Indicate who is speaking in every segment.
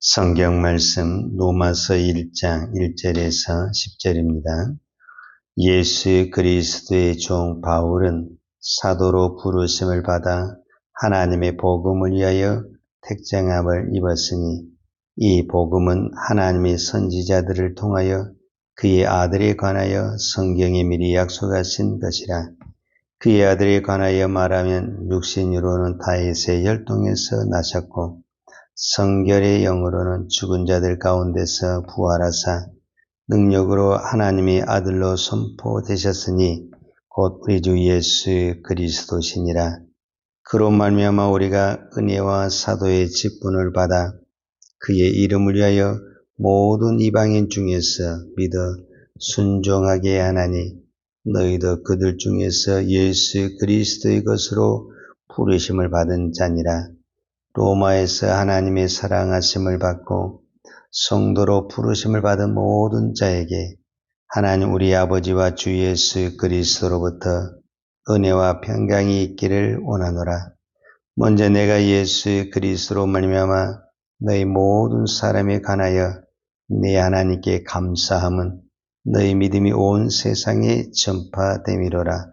Speaker 1: 성경 말씀 로마서 1장 1절에서 10절입니다. 예수 그리스도의 종 바울은 사도로 부르심을 받아 하나님의 복음을 위하여 택정함을 입었으니 이 복음은 하나님의 선지자들을 통하여 그의 아들에 관하여 성경에 미리 약속하신 것이라. 그의 아들에 관하여 말하면 육신으로는 다윗의 혈통에서 나셨고 성결의 영으로는 죽은 자들 가운데서 부활하사 능력으로 하나님의 아들로 선포되셨으니 곧 우리 주 예수 그리스도시니라. 그로 말미암아 우리가 은혜와 사도의 직분을 받아 그의 이름을 위하여 모든 이방인 중에서 믿어 순종하게 하나니 너희도 그들 중에서 예수 그리스도의 것으로 부르심을 받은 자니라. 로마에서 하나님의 사랑하심을 받고 성도로 부르심을 받은 모든 자에게 하나님 우리 아버지와 주 예수 그리스도로부터 은혜와 평강이 있기를 원하노라. 먼저 내가 예수 그리스도로 말미암아 너희 모든 사람에 관하여 네 하나님께 감사함은 너희 믿음이 온 세상에 전파됨이로라.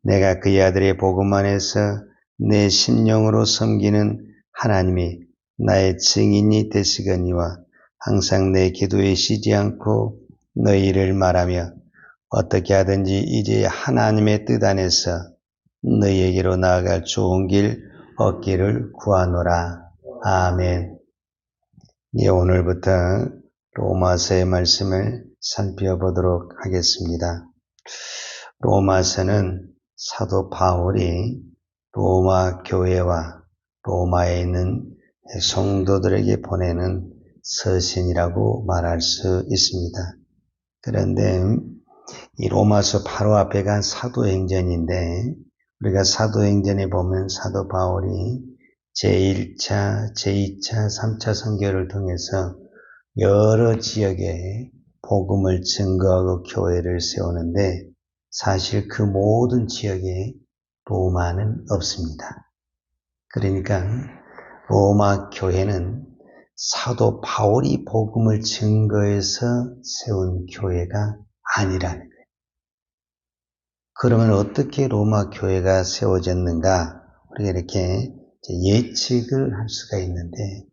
Speaker 1: 내가 그의 아들의 복음 안에서 내 심령으로 섬기는 하나님이 나의 증인이 되시거니와 항상 내 기도에 쉬지 않고 너희를 말하며 어떻게 하든지 이제 하나님의 뜻 안에서 너희에게로 나아갈 좋은 길 얻기를 구하노라. 아멘. 예, 오늘부터 로마서의 말씀을 살펴보도록 하겠습니다. 로마서는 사도 바울이 로마 교회와 로마에 있는 성도들에게 보내는 서신이라고 말할 수 있습니다. 그런데 이 로마서 바로 앞에가 사도행전인데 우리가 사도행전에 보면 사도 바울이 제1차, 제2차, 3차 선교를 통해서 여러 지역에 복음을 증거하고 교회를 세우는데 사실 그 모든 지역에 로마는 없습니다. 그러니까 로마 교회는 사도 바울이 복음을 증거해서 세운 교회가 아니라는 거예요. 그러면 어떻게 로마 교회가 세워졌는가? 우리가 이렇게 예측을 할 수가 있는데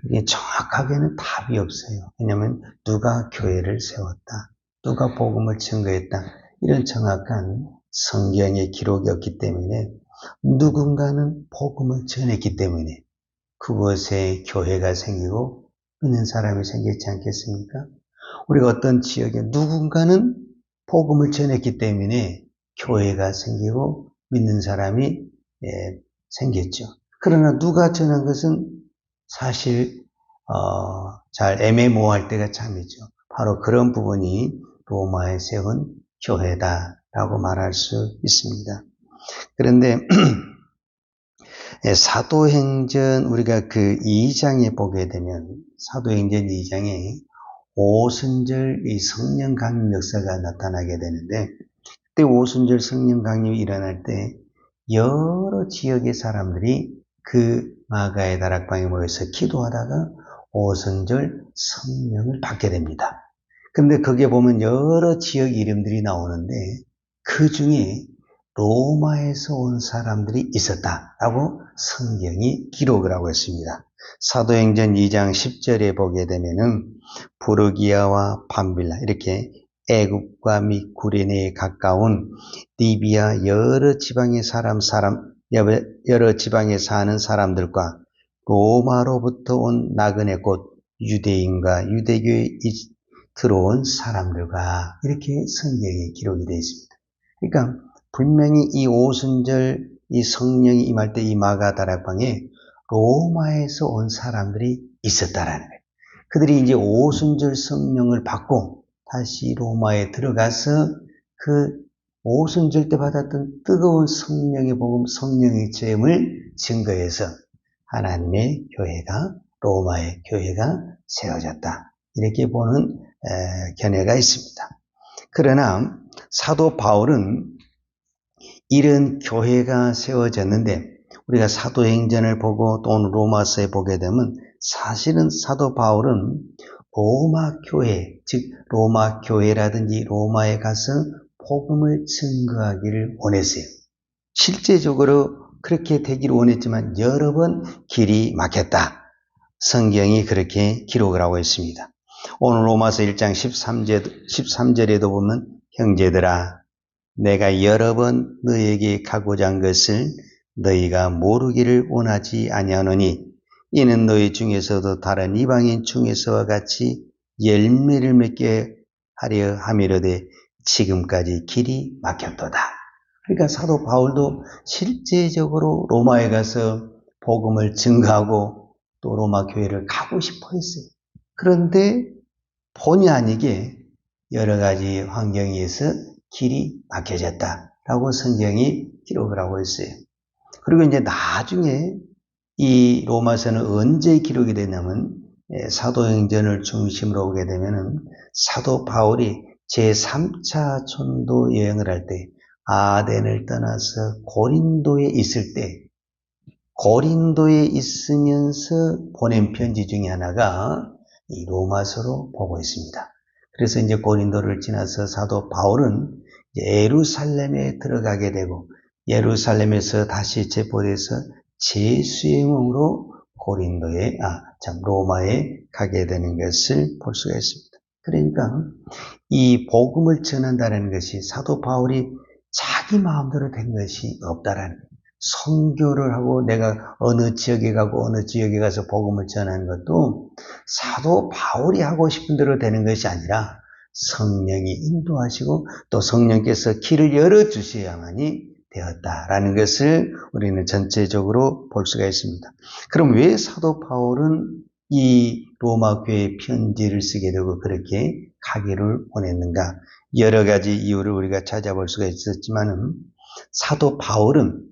Speaker 1: 이게 정확하게는 답이 없어요. 왜냐하면 누가 교회를 세웠다, 누가 복음을 증거했다 이런 정확한 성경의 기록이 없기 때문에 누군가는 복음을 전했기 때문에 그곳에 교회가 생기고 믿는 사람이 생겼지 않겠습니까? 우리가 어떤 지역에 누군가는 복음을 전했기 때문에 교회가 생기고 믿는 사람이 생겼죠. 그러나 누가 전한 것은 사실 잘 애매모호할 때가 참이죠. 바로 그런 부분이 로마에 세운 교회다라고 말할 수 있습니다. 그런데 사도행전 우리가 그 2장에 보게 되면 사도행전 2장에 오순절 이 성령 강림 역사가 나타나게 되는데 그때 오순절 성령 강림이 일어날 때 여러 지역의 사람들이 그 마가의 다락방에 모여서 기도하다가 오순절 성령을 받게 됩니다. 그런데 거기에 보면 여러 지역 이름들이 나오는데 그 중에 로마에서 온 사람들이 있었다라고 성경이 기록을 하고 있습니다. 사도행전 2장 10절에 보게 되면은 부르기아와 밤빌라 이렇게 애국과 및 구레네에 가까운 리비아 여러 지방에 여러 지방에 사는 사람들과 로마로부터 온 나그네 곧 유대인과 유대교에 들어온 사람들과 이렇게 성경에 기록이 되어 있습니다. 그러니까 분명히 이 오순절 이 성령이 임할 때 이 마가 다락방에 로마에서 온 사람들이 있었다라는 거예요. 그들이 이제 오순절 성령을 받고 다시 로마에 들어가서 그 오순절 때 받았던 뜨거운 성령의 복음, 성령의 체험을 증거해서 하나님의 교회가 로마의 교회가 세워졌다. 이렇게 보는 견해가 있습니다. 그러나 사도 바울은 이런 교회가 세워졌는데 우리가 사도행전을 보고 또 로마서에 보게 되면 사실은 사도 바울은 로마 교회, 즉 로마 교회라든지 로마에 가서 복음을 증거하기를 원했어요. 실제적으로 그렇게 되기를 원했지만 여러 번 길이 막혔다. 성경이 그렇게 기록을 하고 있습니다. 오늘 로마서 1장 13절에도 보면 형제들아 내가 여러 번 너에게 가고자 한 것을 너희가 모르기를 원하지 아니하노니 이는 너희 중에서도 다른 이방인 중에서와 같이 열매를 맺게 하려 함이로되 지금까지 길이 막혔도다. 그러니까 사도 바울도 실제적으로 로마에 가서 복음을 증거하고 또 로마 교회를 가고 싶어 했어요. 그런데 본의 아니게 여러 가지 환경에 의해서 길이 막혀졌다라고 성경이 기록을 하고 있어요. 그리고 이제 나중에 이 로마서는 언제 기록이 되냐면 사도행전을 중심으로 오게 되면은 사도 바울이 제3차 전도 여행을 할 때 아덴을 떠나서 고린도에 있을 때 고린도에 있으면서 보낸 편지 중에 하나가 이 로마서로 보고 있습니다. 그래서 이제 고린도를 지나서 사도 바울은 예루살렘에 들어가게 되고 예루살렘에서 다시 체포돼서 재수행으로 로마에 가게 되는 것을 볼 수가 있습니다. 그러니까 이 복음을 전한다는 것이 사도 바울이 자기 마음대로 된 것이 없다라는 거예요. 선교를 하고 내가 어느 지역에 가고 어느 지역에 가서 복음을 전하는 것도 사도 바울이 하고 싶은 대로 되는 것이 아니라 성령이 인도하시고 또 성령께서 길을 열어주셔야만이 되었다라는 것을 우리는 전체적으로 볼 수가 있습니다. 그럼 왜 사도 바울은 이 로마 교회에 편지를 쓰게 되고 그렇게 가기를 원했는가? 여러 가지 이유를 우리가 찾아볼 수가 있었지만은 사도 바울은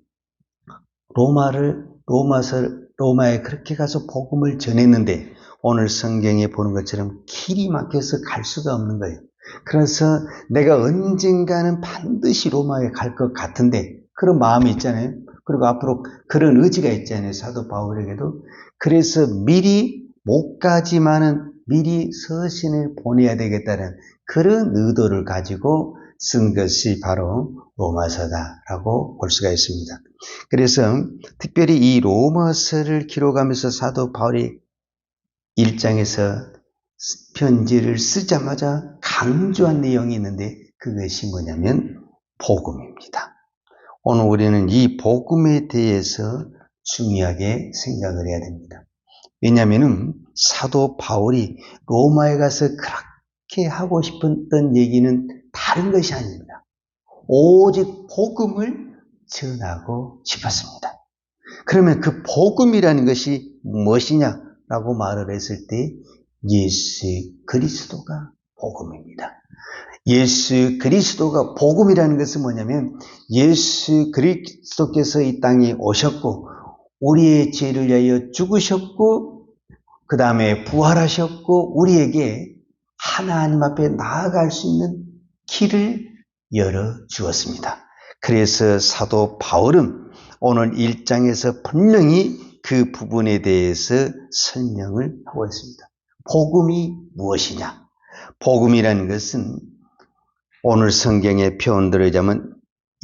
Speaker 1: 로마에 그렇게 가서 복음을 전했는데 오늘 성경에 보는 것처럼 길이 막혀서 갈 수가 없는 거예요. 그래서 내가 언젠가는 반드시 로마에 갈 것 같은데 그런 마음이 있잖아요. 그리고 앞으로 그런 의지가 있잖아요. 사도 바울에게도. 그래서 미리 못 가지만은 미리 서신을 보내야 되겠다는 그런 의도를 가지고 쓴 것이 바로 로마서다라고 볼 수가 있습니다. 그래서 특별히 이 로마서를 기록하면서 사도 바울이 1장에서 편지를 쓰자마자 강조한 내용이 있는데 그것이 뭐냐면 복음입니다. 오늘 우리는 이 복음에 대해서 중요하게 생각을 해야 됩니다. 왜냐하면 사도 바울이 로마에 가서 그렇게 하고 싶었던 얘기는 다른 것이 아닙니다. 오직 복음을 전하고 싶었습니다. 그러면 그 복음이라는 것이 무엇이냐라고 말을 했을 때 예수 그리스도가 복음입니다. 예수 그리스도가 복음이라는 것은 뭐냐면 예수 그리스도께서 이 땅에 오셨고 우리의 죄를 위하여 죽으셨고 그 다음에 부활하셨고 우리에게 하나님 앞에 나아갈 수 있는 길을 열어주었습니다. 그래서 사도 바울은 오늘 1장에서 분명히 그 부분에 대해서 설명을 하고 있습니다. 복음이 무엇이냐? 복음이라는 것은 오늘 성경의 표현대로 자면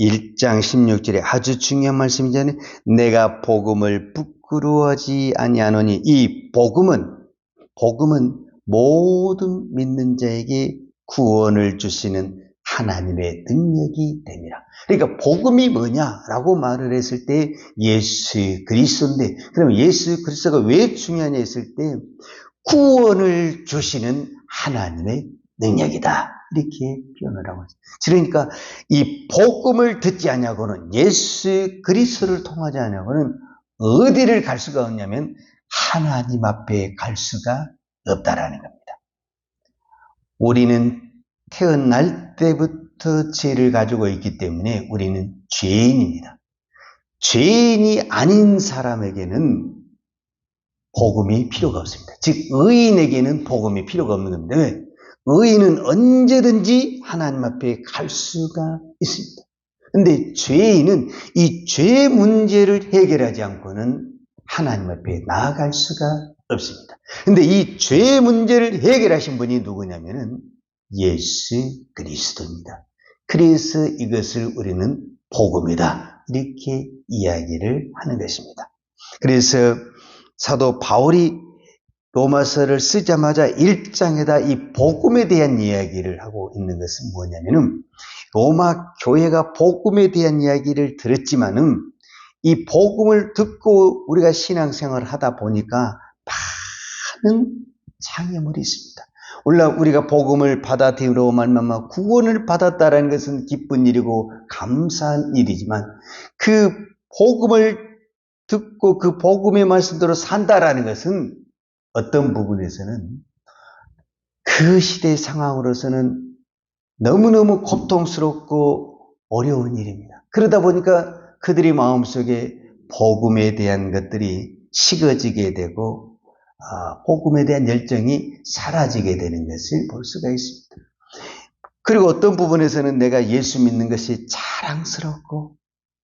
Speaker 1: 1장 16절에 아주 중요한 말씀이잖아요. 내가 복음을 부끄러워하지 아니하노니 이 복음은 모든 믿는 자에게 구원을 주시는 하나님의 능력이 됩니다. 그러니까 복음이 뭐냐라고 말을 했을 때 예수 그리스도인데 그럼 예수 그리스도가 왜 중요하냐 했을 때 구원을 주시는 하나님의 능력이다. 이렇게 표현을 하고 있습니다. 그러니까 이 복음을 듣지 않냐고는 예수 그리스도를 통하지 않냐고는 어디를 갈 수가 없냐면 하나님 앞에 갈 수가 없다라는 겁니다. 우리는 태어날 때부터 죄를 가지고 있기 때문에 우리는 죄인입니다. 죄인이 아닌 사람에게는 복음이 필요가 없습니다. 즉 의인에게는 복음이 필요가 없는 겁니다. 왜? 의인은 언제든지 하나님 앞에 갈 수가 있습니다. 그런데 죄인은 이 죄 문제를 해결하지 않고는 하나님 앞에 나아갈 수가 없습니다. 근데 이 죄의 문제를 해결하신 분이 누구냐면은 예수 그리스도입니다. 그래서 이것을 우리는 복음이다, 이렇게 이야기를 하는 것입니다. 그래서 사도 바울이 로마서를 쓰자마자 1장에다 이 복음에 대한 이야기를 하고 있는 것은 뭐냐면은, 로마 교회가 복음에 대한 이야기를 들었지만은 이 복음을 듣고 우리가 신앙생활을 하다 보니까 많은 장애물이 있습니다. 물론 우리가 복음을 받아들임으로 말미암아 구원을 받았다는 것은 기쁜 일이고 감사한 일이지만, 그 복음을 듣고 그 복음의 말씀대로 산다라는 것은 어떤 부분에서는 그 시대의 상황으로서는 너무너무 고통스럽고 어려운 일입니다. 그러다 보니까 그들의 마음속에 복음에 대한 것들이 식어지게 되고 복음에 대한 열정이 사라지게 되는 것을 볼 수가 있습니다. 그리고 어떤 부분에서는 내가 예수 믿는 것이 자랑스럽고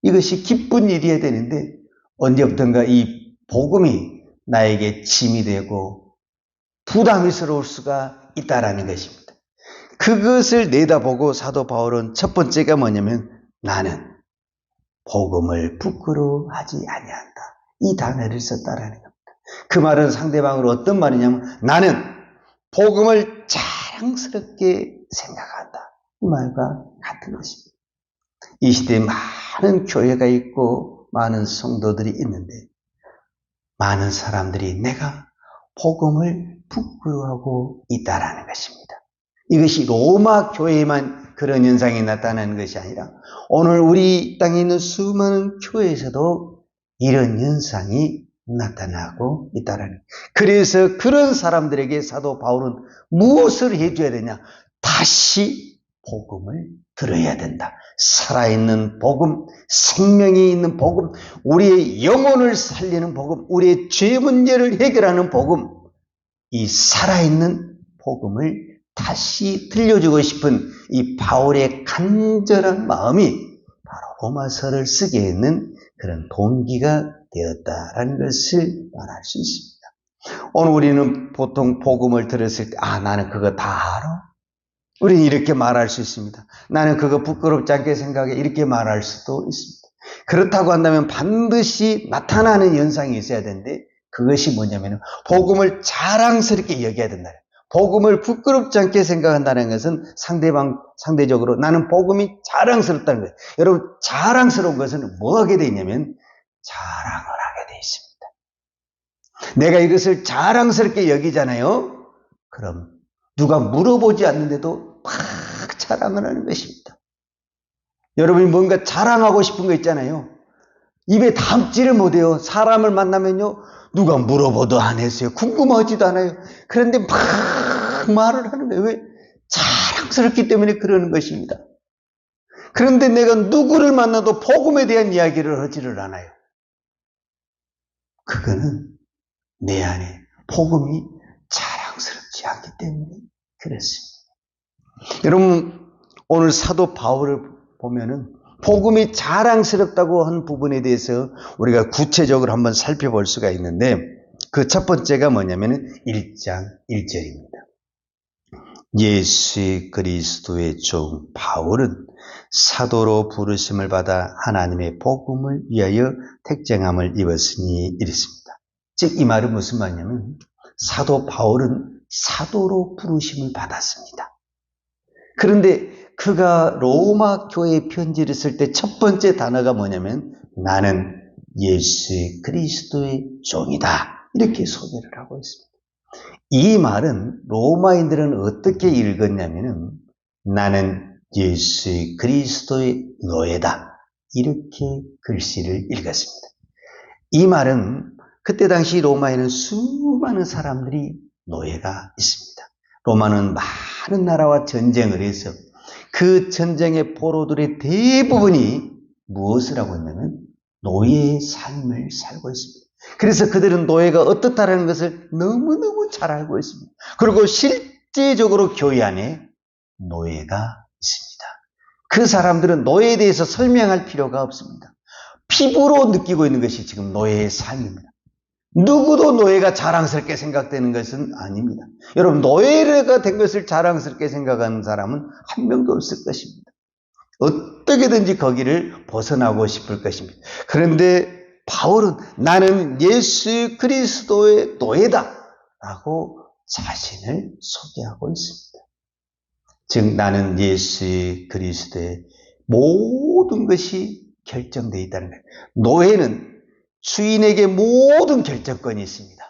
Speaker 1: 이것이 기쁜 일이어야 되는데, 언제부턴가 이 복음이 나에게 짐이 되고 부담스러울 수가 있다라는 것입니다. 그것을 내다보고 사도 바울은 첫 번째가 뭐냐면, 나는 복음을 부끄러워하지 아니한다, 이 단어를 썼다라는 겁니다. 그 말은 상대방으로 어떤 말이냐면, 나는 복음을 자랑스럽게 생각한다, 이 말과 같은 것입니다. 이 시대에 많은 교회가 있고 많은 성도들이 있는데, 많은 사람들이 내가 복음을 부끄러워하고 있다라는 것입니다. 이것이 로마 교회에만 그런 현상이 나타나는 것이 아니라 오늘 우리 땅에 있는 수많은 교회에서도 이런 현상이 나타나고 있다라는 거예요. 그래서 그런 사람들에게 사도 바울은 무엇을 해줘야 되냐? 다시 복음을 들어야 된다. 살아있는 복음, 생명이 있는 복음, 우리의 영혼을 살리는 복음, 우리의 죄 문제를 해결하는 복음, 이 살아있는 복음을 다시 들려주고 싶은 이 바울의 간절한 마음이 바로 로마서를 쓰게 했는 그런 동기가 되었다라는 것을 말할 수 있습니다. 오늘 우리는 보통 복음을 들었을 때, 나는 그거 다 알아? 우리는 이렇게 말할 수 있습니다. 나는 그거 부끄럽지 않게 생각해, 이렇게 말할 수도 있습니다. 그렇다고 한다면 반드시 나타나는 현상이 있어야 되는데, 그것이 뭐냐면 복음을 자랑스럽게 여겨야 된다. 복음을 부끄럽지 않게 생각한다는 것은 상대적으로 나는 복음이 자랑스럽다는 거예요. 여러분, 자랑스러운 것은 뭐 하게 돼 있냐면 자랑을 하게 돼 있습니다. 내가 이것을 자랑스럽게 여기잖아요. 그럼 누가 물어보지 않는데도 막 자랑을 하는 것입니다. 여러분이 뭔가 자랑하고 싶은 거 있잖아요. 입에 담지를 못해요. 사람을 만나면요, 누가 물어보도 안 했어요. 궁금하지도 않아요. 그런데 막 말을 하는 거예요. 왜? 자랑스럽기 때문에 그러는 것입니다. 그런데 내가 누구를 만나도 복음에 대한 이야기를 하지를 않아요. 그거는 내 안에 복음이 자랑스럽지 않기 때문에 그렇습니다. 여러분, 오늘 사도 바울을 보면은 복음이 자랑스럽다고 한 부분에 대해서 우리가 구체적으로 한번 살펴볼 수가 있는데, 그 첫 번째가 뭐냐면 1장 1절입니다. 예수 그리스도의 종 바울은 사도로 부르심을 받아 하나님의 복음을 위하여 택정함을 입었으니 이랬습니다. 즉, 이 말은 무슨 말이냐면 사도 바울은 사도로 부르심을 받았습니다. 그런데 그가 로마 교회에 편지를 쓸 때 첫 번째 단어가 뭐냐면 나는 예수 그리스도의 종이다, 이렇게 소개를 하고 있습니다. 이 말은 로마인들은 어떻게 읽었냐면 나는 예수 그리스도의 노예다, 이렇게 글씨를 읽었습니다. 이 말은 그때 당시 로마에는 수많은 사람들이 노예가 있습니다. 로마는 많은 나라와 전쟁을 해서 그 전쟁의 포로들의 대부분이 무엇을 하고 있냐면 노예의 삶을 살고 있습니다. 그래서 그들은 노예가 어떻다라는 것을 너무너무 잘 알고 있습니다. 그리고 실제적으로 교회 안에 노예가 있습니다. 그 사람들은 노예에 대해서 설명할 필요가 없습니다. 피부로 느끼고 있는 것이 지금 노예의 삶입니다. 누구도 노예가 자랑스럽게 생각되는 것은 아닙니다. 여러분, 노예가 된 것을 자랑스럽게 생각하는 사람은 한 명도 없을 것입니다. 어떻게든지 거기를 벗어나고 싶을 것입니다. 그런데 바울은 나는 예수 그리스도의 노예다 라고 자신을 소개하고 있습니다. 즉 나는 예수 그리스도의 모든 것이 결정되어 있다는 거예요. 노예는 주인에게 모든 결정권이 있습니다.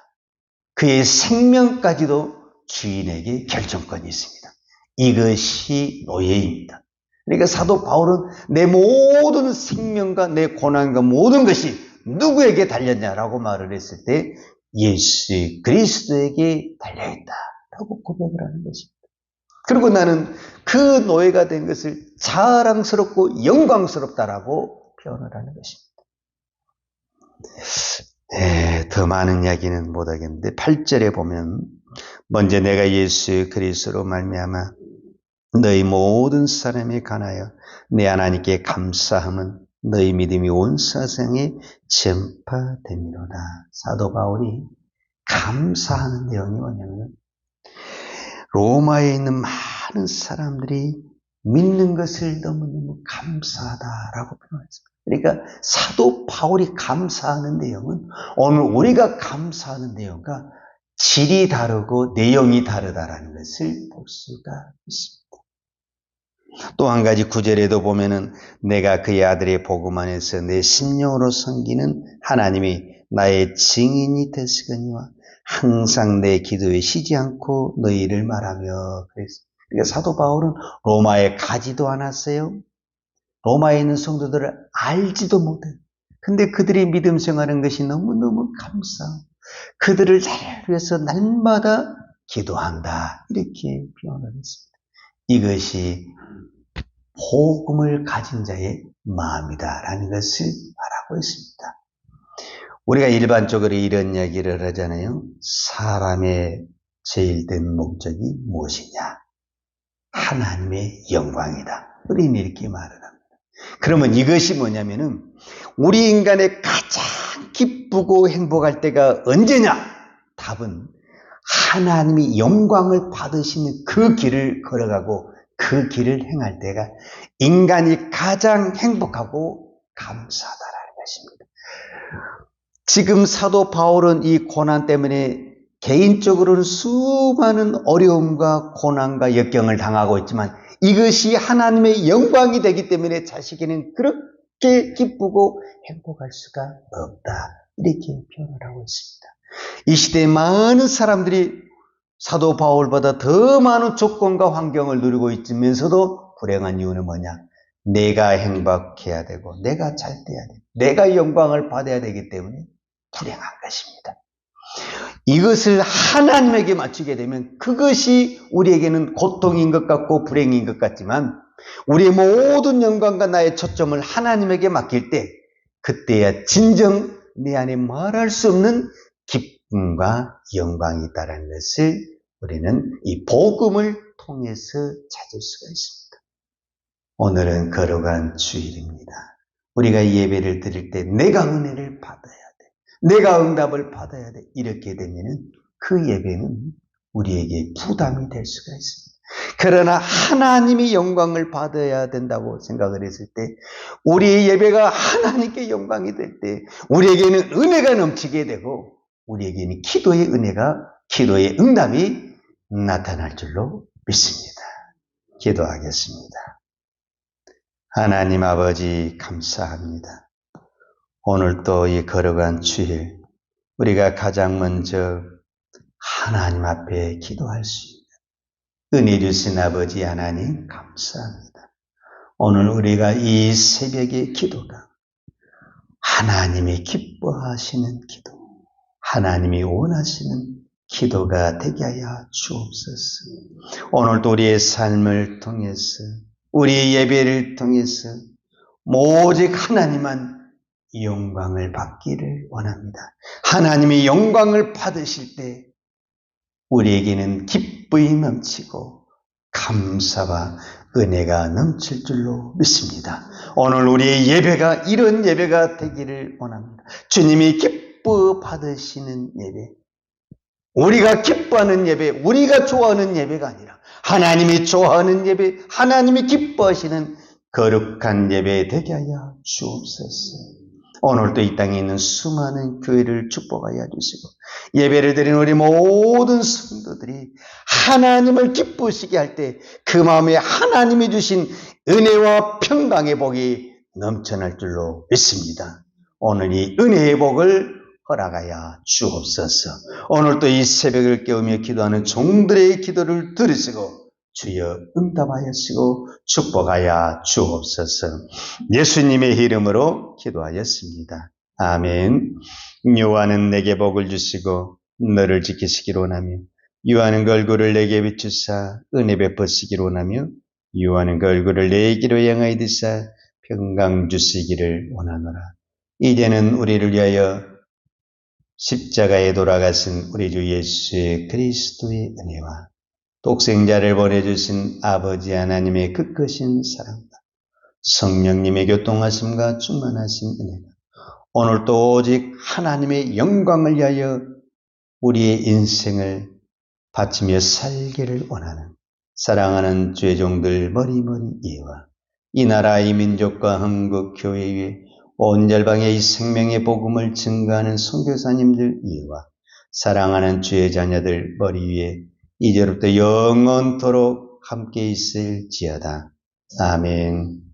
Speaker 1: 그의 생명까지도 주인에게 결정권이 있습니다. 이것이 노예입니다. 그러니까 사도 바울은 내 모든 생명과 내 고난과 모든 것이 누구에게 달렸냐라고 말을 했을 때 예수 그리스도에게 달려있다라고 고백을 하는 것입니다. 그리고 나는 그 노예가 된 것을 자랑스럽고 영광스럽다라고 표현을 하는 것입니다. 네, 더 많은 이야기는 못하겠는데 8절에 보면 먼저 내가 예수 그리스도로 말미암아 너희 모든 사람에 관하여 내 하나님께 감사함은 너희 믿음이 온 세상에 전파됨이로다. 사도 바울이 감사하는 내용이 뭐냐면 로마에 있는 많은 사람들이 믿는 것을 너무너무 감사하다라고 표현했습니다. 그러니까 사도 바울이 감사하는 내용은 오늘 우리가 감사하는 내용과 질이 다르고 내용이 다르다라는 것을 볼 수가 있습니다. 또 한 가지 9절에도 보면은 내가 그의 아들의 복음 안에서 내 심령으로 섬기는 하나님이 나의 증인이 되시거니와 항상 내 기도에 쉬지 않고 너희를 말하며 그랬습니다. 그러니까 사도 바울은 로마에 가지도 않았어요. 로마에 있는 성도들을 알지도 못해요. 근데 그들이 믿음 생활하는 것이 너무너무 감사하고 그들을 위해서 날마다 기도한다. 이렇게 표현을 했습니다. 이것이 복음을 가진 자의 마음이다라는 것을 말하고 있습니다. 우리가 일반적으로 이런 이야기를 하잖아요. 사람의 제일 된 목적이 무엇이냐? 하나님의 영광이다. 우리는 이렇게 말을 합니다. 그러면 이것이 뭐냐면은 우리 인간의 가장 기쁘고 행복할 때가 언제냐? 답은 하나님이 영광을 받으시는 그 길을 걸어가고 그 길을 행할 때가 인간이 가장 행복하고 감사하다라는 것입니다. 지금 사도 바울은 이 고난 때문에 개인적으로는 수많은 어려움과 고난과 역경을 당하고 있지만 이것이 하나님의 영광이 되기 때문에 자식에게는 그렇게 기쁘고 행복할 수가 없다. 이렇게 표현을 하고 있습니다. 이 시대에 많은 사람들이 사도 바울보다 더 많은 조건과 환경을 누리고 있으면서도 불행한 이유는 뭐냐? 내가 행복해야 되고 내가 잘 돼야 되고 내가 영광을 받아야 되기 때문에 불행한 것입니다. 이것을 하나님에게 맞추게 되면 그것이 우리에게는 고통인 것 같고 불행인 것 같지만 우리의 모든 영광과 나의 초점을 하나님에게 맡길 때 그때야 진정 내 안에 말할 수 없는 기쁨과 영광이 있다는 것을 우리는 이 복음을 통해서 찾을 수가 있습니다. 오늘은 거룩한 주일입니다. 우리가 예배를 드릴 때 내가 은혜를 받아야 돼. 내가 응답을 받아야 돼. 이렇게 되면 그 예배는 우리에게 부담이 될 수가 있습니다. 그러나 하나님이 영광을 받아야 된다고 생각을 했을 때 우리의 예배가 하나님께 영광이 될 때 우리에게는 은혜가 넘치게 되고 우리에게는 기도의 은혜가 기도의 응답이 나타날 줄로 믿습니다. 기도하겠습니다. 하나님 아버지 감사합니다. 오늘 또 이 거룩한 주일 우리가 가장 먼저 하나님 앞에 기도할 수 있는 은혜 주신 아버지 하나님 감사합니다. 오늘 우리가 이 새벽의 기도가 하나님이 기뻐하시는 기도, 하나님이 원하시는 기도가 되게 하여 주옵소서. 오늘도 우리의 삶을 통해서 우리의 예배를 통해서 오직 하나님만 영광을 받기를 원합니다. 하나님이 영광을 받으실 때 우리에게는 기쁨이 넘치고 감사와 은혜가 넘칠 줄로 믿습니다. 오늘 우리의 예배가 이런 예배가 되기를 원합니다. 주님이 기뻐 받으시는 예배, 우리가 기뻐하는 예배, 우리가 좋아하는 예배가 아니라 하나님이 좋아하는 예배, 하나님이 기뻐하시는 거룩한 예배 되게 하여 주옵소서. 오늘도 이 땅에 있는 수많은 교회를 축복하여 주시고 예배를 드린 우리 모든 성도들이 하나님을 기쁘시게 할 때 그 마음에 하나님이 주신 은혜와 평강의 복이 넘쳐날 줄로 믿습니다. 오늘 이 은혜의 복을 허락하여 주옵소서. 오늘도 이 새벽을 깨우며 기도하는 종들의 기도를 들으시고 주여 응답하여시고 축복하여 주옵소서. 예수님의 이름으로 기도하였습니다. 아멘. 요한은 내게 복을 주시고 너를 지키시기로 원하며 요한은 그 얼굴을 내게 비추사 은혜 베푸시기로 원하며 요한은 그 얼굴을 내게로 향하여 드사 평강 주시기를 원하노라. 이제는 우리를 위하여 십자가에 돌아가신 우리 주 예수의 그리스도의 은혜와 독생자를 보내주신 아버지 하나님의 그 크신 사랑과 성령님의 교통하심과 충만하신 은혜가 오늘도 오직 하나님의 영광을 위하여 우리의 인생을 바치며 살기를 원하는 사랑하는 주의 종들 머리머리 예와 이 나라 이 민족과 한국 교회 위에 온 열방의 이 생명의 복음을 증거하는 선교사님들 위에와 사랑하는 주의 자녀들 머리 위에 이제부터 영원토록 함께 있을지어다. 아멘.